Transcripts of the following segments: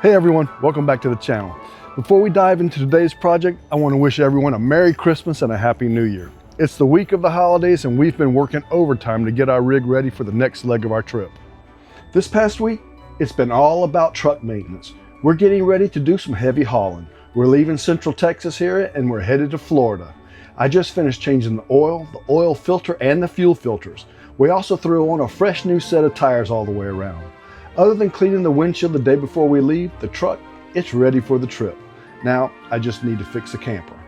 Hey everyone, welcome back to the channel. Before we dive into today's project, I want to wish everyone a Merry Christmas and a Happy New Year. It's the week of the holidays and we've been working overtime to get our rig ready for the next leg of our trip. This past week, it's been all about truck maintenance. We're getting ready to do some heavy hauling. We're leaving Central Texas here and we're headed to Florida. I just finished changing the oil filter and the fuel filters. We also threw on a fresh new set of tires all the way around. Other than cleaning the windshield the day before we leave the truck, it's ready for the trip. Now, I just need to fix the camper.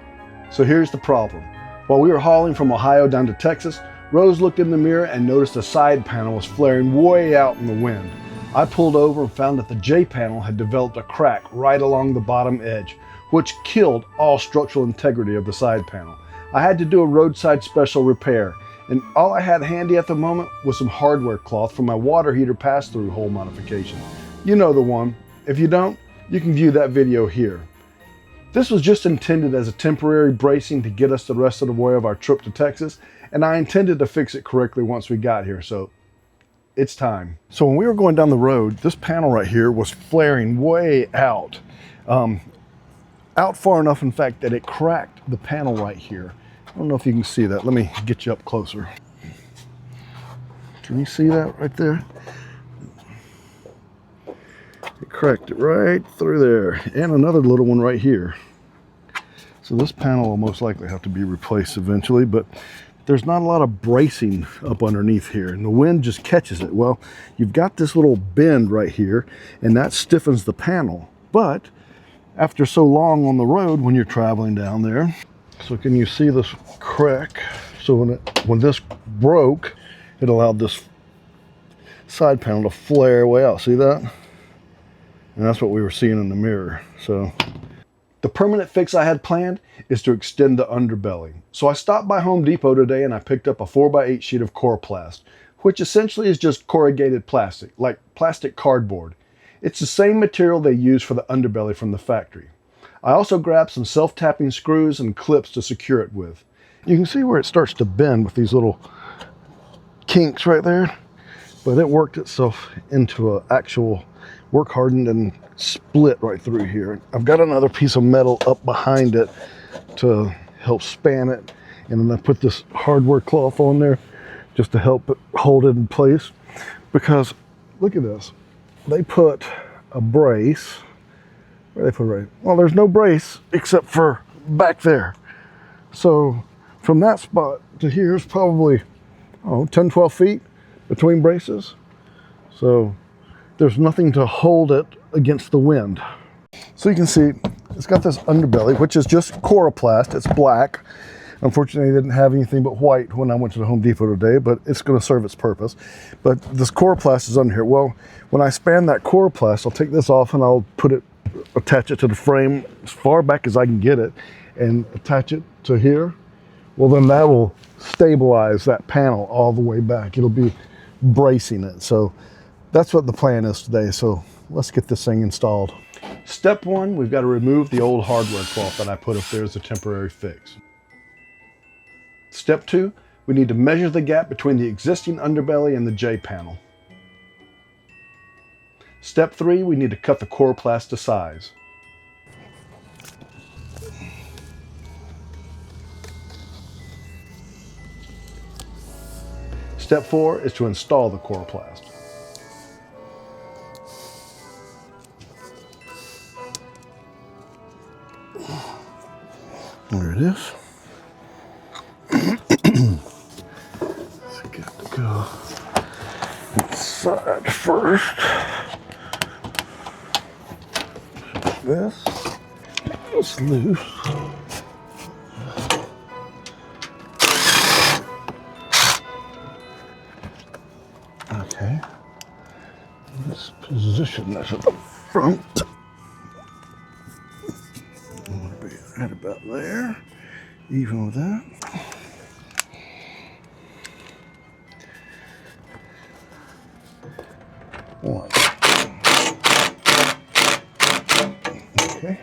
So here's the problem. While we were hauling from Ohio down to Texas, Rose looked in the mirror and noticed the side panel was flaring way out in the wind. I pulled over and found that the J panel had developed a crack right along the bottom edge, which killed all structural integrity of the side panel. I had to do a roadside special repair, and all I had handy at the moment was some hardware cloth for my water heater pass-through hole modification. You know the one. If you don't, you can view that video here. This was just intended as a temporary bracing to get us the rest of the way of our trip to Texas, and I intended to fix it correctly once we got here, so it's time. So when we were going down the road, this panel right here was flaring way out. Out far enough, in fact, that it cracked the panel right here. I don't know if you can see that. Let me get you up closer. Can you see that right there? It cracked it right through there. And another little one right here. So this panel will most likely have to be replaced eventually, but there's not a lot of bracing up underneath here, and the wind just catches it. Well, you've got this little bend right here, and that stiffens the panel. But after so long on the road when you're traveling down there, so can you see this crack? So when this broke, it allowed this side panel to flare way out. See that? And that's what we were seeing in the mirror. So the permanent fix I had planned is to extend the underbelly. So I stopped by Home Depot today and I picked up a 4x8 sheet of Coroplast, which essentially is just corrugated plastic, like plastic cardboard. It's the same material they use for the underbelly from the factory. I also grabbed some self-tapping screws and clips to secure it with. You can see where it starts to bend with these little kinks right there, but it worked itself into an actual work hardened and split right through here. I've got another piece of metal up behind it to help span it, and then I put this hardware cloth on there just to help it hold it in place. Because look at this, they put a brace. Where they put it? Well, there's no brace except for back there. So from that spot to here is probably 10, 12 feet between braces. So there's nothing to hold it against the wind. So you can see it's got this underbelly, which is just Coroplast. It's black. Unfortunately, I didn't have anything but white when I went to the Home Depot today, but it's going to serve its purpose. But this Coroplast is under here. Well, when I span that Coroplast, I'll take this off and I'll attach it to the frame as far back as I can get it and attach it to here. Well, then that will stabilize that panel all the way back. It'll be bracing it. So that's what the plan is today. So let's get this thing installed. Step one, we've got to remove the old hardware cloth that I put up there as a temporary fix. Step two, we need to measure the gap between the existing underbelly and the J panel. Step three, we need to cut the Coroplast to size. Step four is to install the Coroplast. There it is. Let's get to go inside first. This is loose. Okay. Let's position this at the front. I'm going to be right about there, even with that. One. Okay.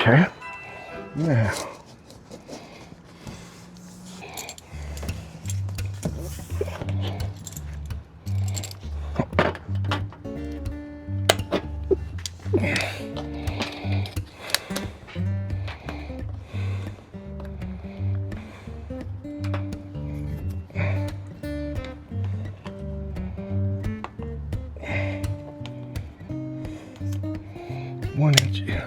Okay. Now. One inch in.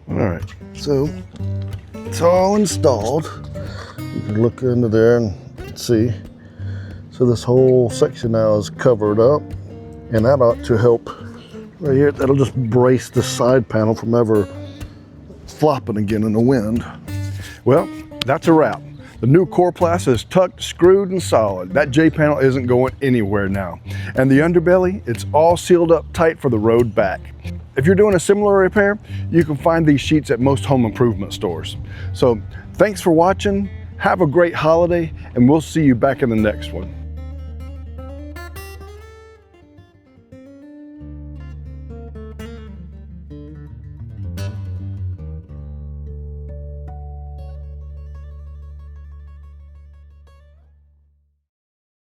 All right. So it's all installed. You can look into there and see. So this whole section now is covered up, and that ought to help right here. That'll just brace the side panel from ever flopping again in the wind. Well, that's a wrap. The new Coroplast is tucked, screwed, and solid. That J panel isn't going anywhere now. And the underbelly, it's all sealed up tight for the road back. If you're doing a similar repair, you can find these sheets at most home improvement stores. So thanks for watching, have a great holiday, and we'll see you back in the next one.